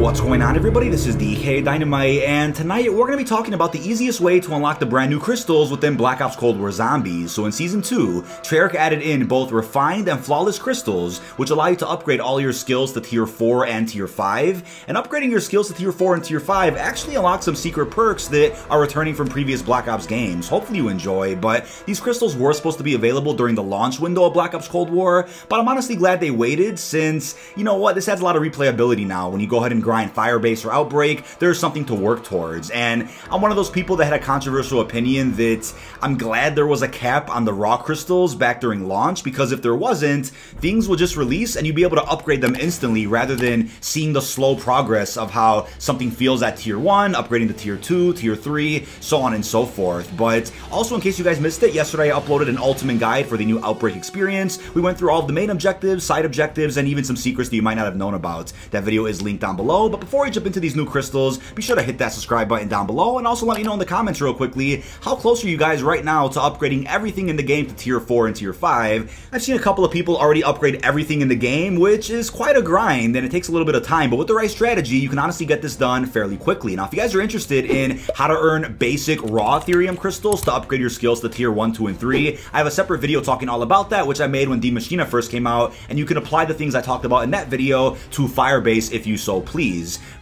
What's going on, everybody? This is dkdynamite, and tonight we're going to be talking about the easiest way to unlock the brand new crystals within Black Ops Cold War Zombies. So in Season 2, Treyarch added in both refined and flawless crystals, which allow you to upgrade all your skills to Tier 4 and Tier 5. And upgrading your skills to Tier 4 and Tier 5 actually unlocks some secret perks that are returning from previous Black Ops games. Hopefully you enjoy, but these crystals were supposed to be available during the launch window of Black Ops Cold War, but I'm honestly glad they waited since, you know what, this adds a lot of replayability now. When you go ahead and grind Firebase or Outbreak, there's something to work towards. And I'm one of those people that had a controversial opinion that I'm glad there was a cap on the raw crystals back during launch, because if there wasn't, things would just release and you'd be able to upgrade them instantly rather than seeing the slow progress of how something feels at Tier 1, upgrading to Tier 2, Tier 3, so on and so forth. But also, in case you guys missed it, yesterday I uploaded an ultimate guide for the new Outbreak experience. We went through all of the main objectives, side objectives, and even some secrets that you might not have known about. That video is linked down below, but before we jump into these new crystals, be sure to hit that subscribe button down below, and also let me know in the comments real quickly, how close are you guys right now to upgrading everything in the game to Tier 4 and Tier 5? I've seen a couple of people already upgrade everything in the game, which is quite a grind, and it takes a little bit of time, but with the right strategy, you can honestly get this done fairly quickly. Now, if you guys are interested in how to earn basic raw Ethereum crystals to upgrade your skills to Tier 1, 2, and 3, I have a separate video talking all about that, which I made when D Machina first came out, and you can apply the things I talked about in that video to Firebase if you so please.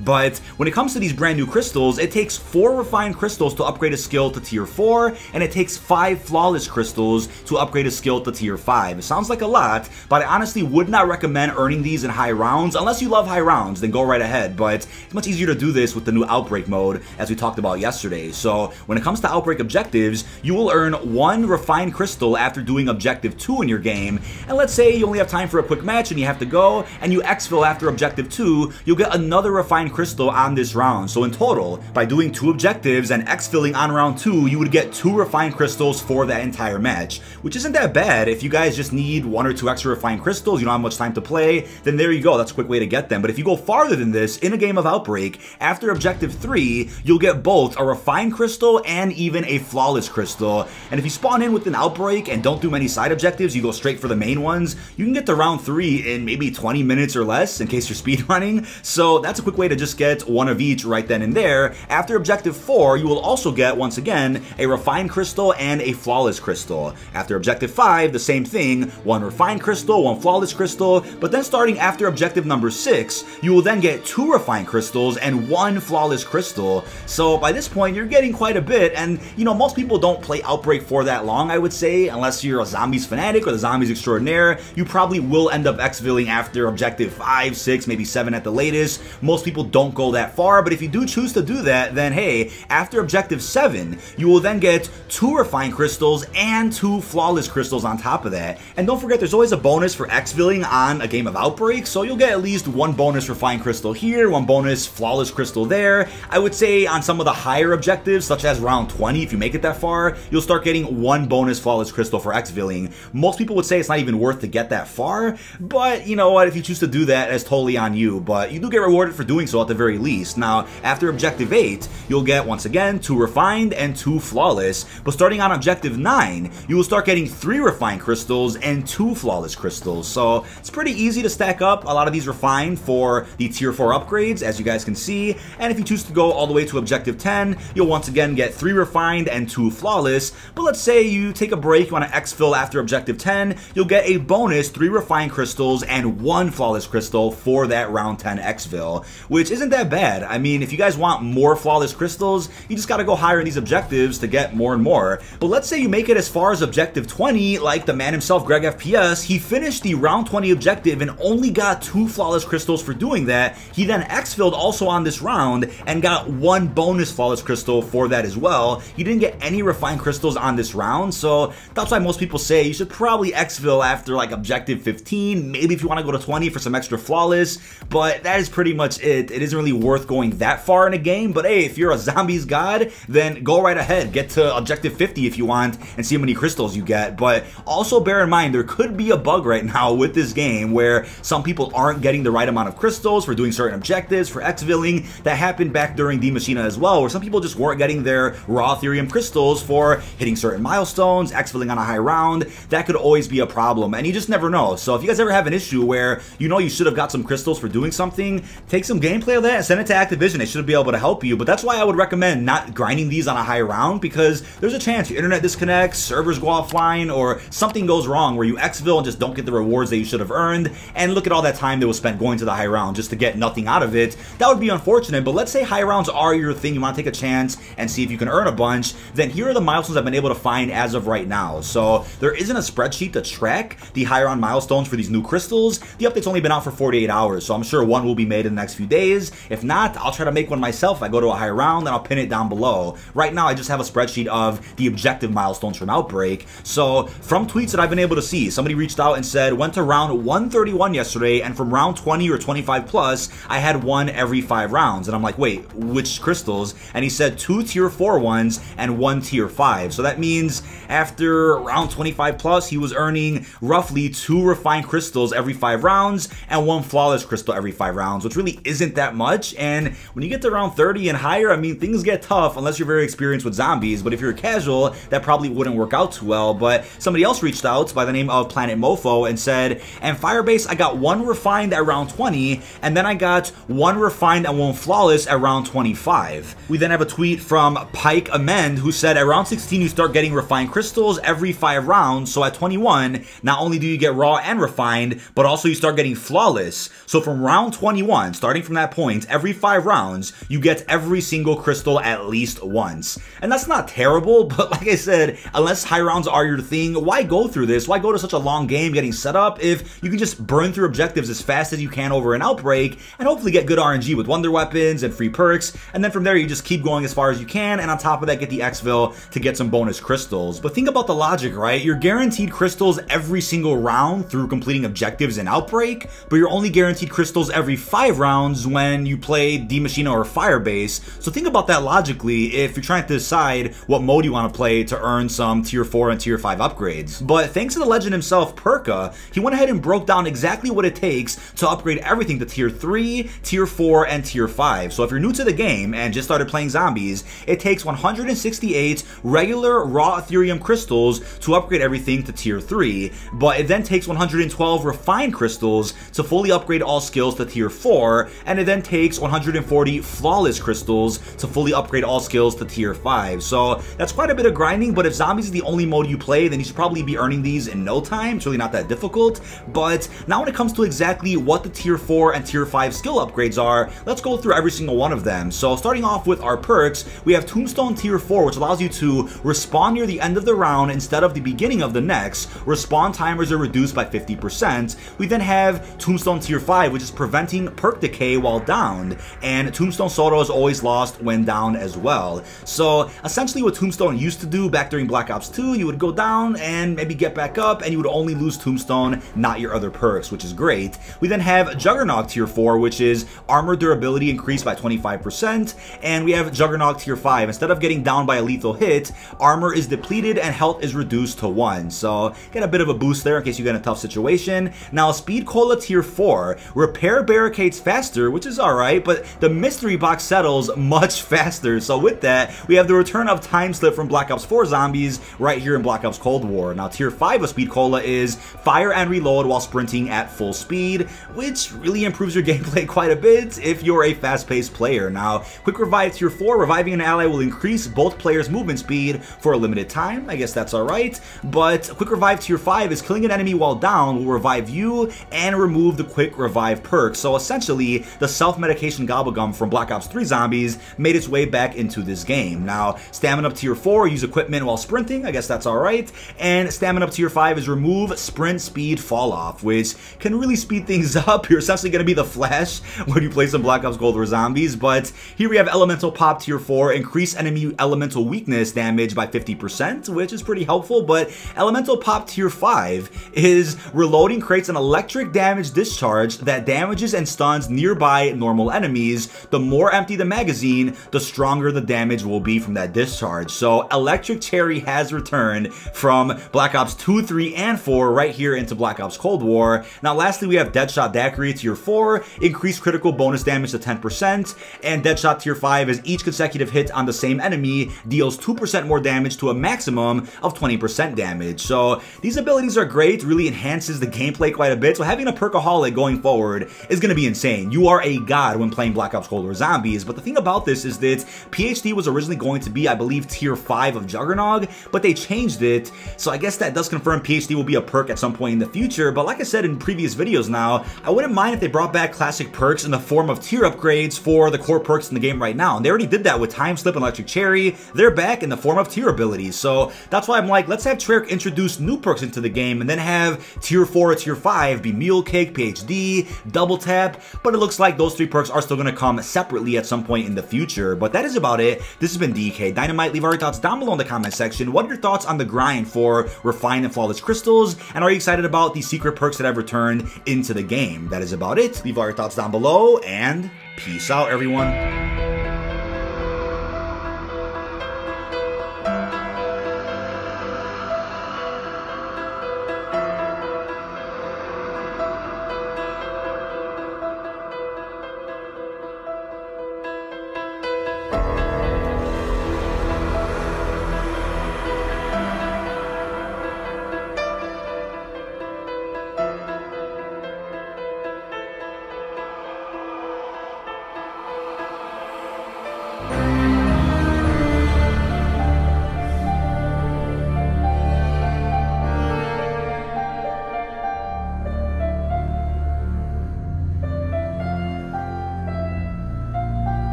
But when it comes to these brand new crystals, it takes 4 refined crystals to upgrade a skill to Tier 4, and it takes 5 flawless crystals to upgrade a skill to Tier 5. It sounds like a lot, but I honestly would not recommend earning these in high rounds. Unless you love high rounds, then go right ahead, but it's much easier to do this with the new Outbreak mode, as we talked about yesterday. So when it comes to Outbreak objectives, you will earn 1 refined crystal after doing Objective 2 in your game, and let's say you only have time for a quick match and you have to go, and you exfil after Objective 2, you'll get another refined crystal on this round. So in total, by doing 2 objectives and exfilling on round 2, you would get 2 refined crystals for that entire match, which isn't that bad. If you guys just need 1 or 2 extra refined crystals, you don't have much time to play, then there you go, that's a quick way to get them. But if you go farther than this, in a game of Outbreak, after Objective 3, you'll get both a refined crystal and even a flawless crystal. And if you spawn in with an Outbreak and don't do many side objectives, you go straight for the main ones, you can get to round 3 in maybe 20 minutes or less, in case you're speedrunning. So that's a quick way to just get 1 of each right then and there. After Objective 4, you will also get, once again, a refined crystal and a flawless crystal. After Objective 5, the same thing, 1 refined crystal, 1 flawless crystal, but then starting after Objective number 6, you will then get 2 refined crystals and 1 flawless crystal. So by this point, you're getting quite a bit, and you know, most people don't play Outbreak for that long, I would say, unless you're a zombies fanatic or the zombies extraordinaire. You probably will end up exfilling after Objective 5, 6, maybe 7 at the latest. Most people don't go that far, but if you do choose to do that, then hey, after Objective 7, you will then get 2 refined crystals and 2 flawless crystals on top of that. And don't forget, there's always a bonus for exfilling on a game of Outbreak, so you'll get at least 1 bonus refined crystal here, 1 bonus flawless crystal there. I would say on some of the higher objectives, such as round 20, if you make it that far, you'll start getting 1 bonus flawless crystal for exfilling. Most people would say it's not even worth to get that far, but you know what, if you choose to do that, it's totally on you, but you do get rewarded for doing so at the very least. Now, after Objective 8, you'll get, once again, 2 refined and 2 flawless, but starting on Objective 9, you will start getting 3 refined crystals and 2 flawless crystals. So it's pretty easy to stack up a lot of these refined for the Tier 4 upgrades, as you guys can see, and if you choose to go all the way to Objective 10, you'll once again get 3 refined and 2 flawless, but let's say you take a break, you want to exfil after Objective 10, you'll get a bonus 3 refined crystals and 1 flawless crystal for that round 10 exfil, which isn't that bad. I mean, if you guys want more flawless crystals, you just gotta go higher in these objectives to get more and more. But let's say you make it as far as Objective 20, like the man himself, Greg FPS, he finished the round 20 objective and only got 2 flawless crystals for doing that. He then exfilled also on this round and got 1 bonus flawless crystal for that as well. He didn't get any refined crystals on this round, so that's why most people say you should probably exfil after like Objective 15, maybe if you want to go to 20 for some extra flawless, but that is pretty much much it. It isn't really worth going that far in a game, but hey, if you're a zombies god, then go right ahead. Get to objective 50 if you want and see how many crystals you get. But also bear in mind, there could be a bug right now with this game where some people aren't getting the right amount of crystals for doing certain objectives, for exfilling. That happened back during Die Machina as well, where some people just weren't getting their raw Ethereum crystals for hitting certain milestones, exfilling on a high round. That could always be a problem, and you just never know. So if you guys ever have an issue where you know you should have got some crystals for doing something, take some gameplay of that and send it to Activision. They should be able to help you. But that's why I would recommend not grinding these on a high round, because there's a chance your internet disconnects, servers go offline, or something goes wrong where you exfil and just don't get the rewards that you should have earned. And look at all that time that was spent going to the high round just to get nothing out of it. That would be unfortunate. But let's say high rounds are your thing, you want to take a chance and see if you can earn a bunch, then here are the milestones I've been able to find as of right now. So there isn't a spreadsheet to track the high round milestones for these new crystals. The update's only been out for 48 hours, so I'm sure one will be made in the next few days. If not, I'll try to make one myself. I go to a high round and I'll pin it down below. Right now, I just have a spreadsheet of the objective milestones from Outbreak. So from tweets that I've been able to see, somebody reached out and said, went to round 131 yesterday, and from round 20 or 25 plus, I had one every 5 rounds. And I'm like, wait, which crystals? And he said 2 tier 4 ones and 1 tier 5. So that means after round 25 plus, he was earning roughly 2 refined crystals every 5 rounds and 1 flawless crystal every 5 rounds, which really isn't that much. And when you get to round 30 and higher, I mean, things get tough unless you're very experienced with zombies. But if you're a casual, that probably wouldn't work out too well. But somebody else reached out by the name of Planet Mofo and said, and Firebase, I got 1 refined at round 20, and then I got 1 refined and 1 flawless at round 25. We then have a tweet from Pike Amend who said, at round 16, you start getting refined crystals every 5 rounds. So at 21, not only do you get raw and refined, but also you start getting flawless. So from round 21, starting from that point, every 5 rounds, you get every single crystal at least once. And that's not terrible, but like I said, unless high rounds are your thing, why go through this? Why go to such a long game getting set up if you can just burn through objectives as fast as you can over an Outbreak and hopefully get good RNG with wonder weapons and free perks, and then from there you just keep going as far as you can, and on top of that get the exfil to get some bonus crystals. But think about the logic, right? You're guaranteed crystals every single round through completing objectives in Outbreak, but you're only guaranteed crystals every 5 rounds when you play Die Machina or Firebase. So think about that logically if you're trying to decide what mode you want to play to earn some tier 4 and tier 5 upgrades. But thanks to the legend himself, Perka, he went ahead and broke down exactly what it takes to upgrade everything to tier 3, tier 4, and tier 5. So if you're new to the game and just started playing zombies, it takes 168 regular raw Ethereum crystals to upgrade everything to tier 3, but it then takes 112 refined crystals to fully upgrade all skills to tier 4, and it then takes 140 flawless crystals to fully upgrade all skills to tier 5. So that's quite a bit of grinding, but if zombies is the only mode you play, then you should probably be earning these in no time. It's really not that difficult. But now when it comes to exactly what the tier 4 and tier 5 skill upgrades are, let's go through every single one of them. So starting off with our perks, we have Tombstone tier 4, which allows you to respawn near the end of the round instead of the beginning of the next. Respawn timers are reduced by 50%. We then have Tombstone tier 5, which is preventing perk decay while downed, and Tombstone Soto is always lost when down as well. So essentially what Tombstone used to do back during Black Ops 2, you would go down and maybe get back up, and you would only lose Tombstone, not your other perks, which is great. We then have Juggernaut tier 4, which is armor durability increased by 25%, and we have Juggernaut tier 5. Instead of getting down by a lethal hit, armor is depleted and health is reduced to 1. So get a bit of a boost there in case you get in a tough situation. Now Speed Cola tier 4, repair barricades faster, which is alright, but the mystery box settles much faster. So with that, we have the return of Time Slip from Black Ops 4 zombies right here in Black Ops Cold War. Now tier 5 of Speed Cola is fire and reload while sprinting at full speed, which really improves your gameplay quite a bit if you're a fast-paced player. Now Quick Revive tier 4, reviving an ally will increase both players' movement speed for a limited time. I guess that's alright, but Quick Revive tier 5 is killing an enemy while down will revive you and remove the Quick Revive perk. So essentially, the self-medication gobblegum from Black Ops 3 zombies made its way back into this game. Now, Stamina up tier 4, use equipment while sprinting, I guess that's alright, and Stamina up tier 5 is remove sprint speed fall off, which can really speed things up. You're essentially going to be the Flash when you play some Black Ops Cold War zombies. But here we have Elemental Pop tier 4, increase enemy elemental weakness damage by 50%, which is pretty helpful. But Elemental Pop tier 5 is reloading creates an electric damage discharge that damages and stuns nearby normal enemies. The more empty the magazine, the stronger the damage will be from that discharge. So Electric Cherry has returned from Black Ops 2, 3, and 4 right here into Black Ops Cold War. Now lastly, we have Deadshot Daiquiri Tier 4, increased critical bonus damage to 10%, and Deadshot Tier 5 is each consecutive hit on the same enemy deals 2% more damage to a maximum of 20% damage. So these abilities are great, really enhances the gameplay quite a bit, so having a Perkaholic going forward is going to be insane. You are a god when playing Black Ops Cold War Zombies, but the thing about this is that PhD was originally going to be, I believe, Tier 5 of Juggernog, but they changed it, so I guess that does confirm PhD will be a perk at some point in the future. But like I said in previous videos now, I wouldn't mind if they brought back classic perks in the form of tier upgrades for the core perks in the game right now, and they already did that with Time Slip and Electric Cherry. They're back in the form of tier abilities, so that's why I'm like, let's have Treyarch introduce new perks into the game and then have Tier 4 or Tier 5 be Mule Cake, PhD, Double Tap, but it looks like those 3 perks are still going to come separately at some point in the future. But that is about it. This has been dkdynamite. Leave all your thoughts down below in the comment section. What are your thoughts on the grind for refined and flawless crystals, and are you excited about the secret perks that have returned into the game? That is about it. Leave all your thoughts down below, and peace out, everyone.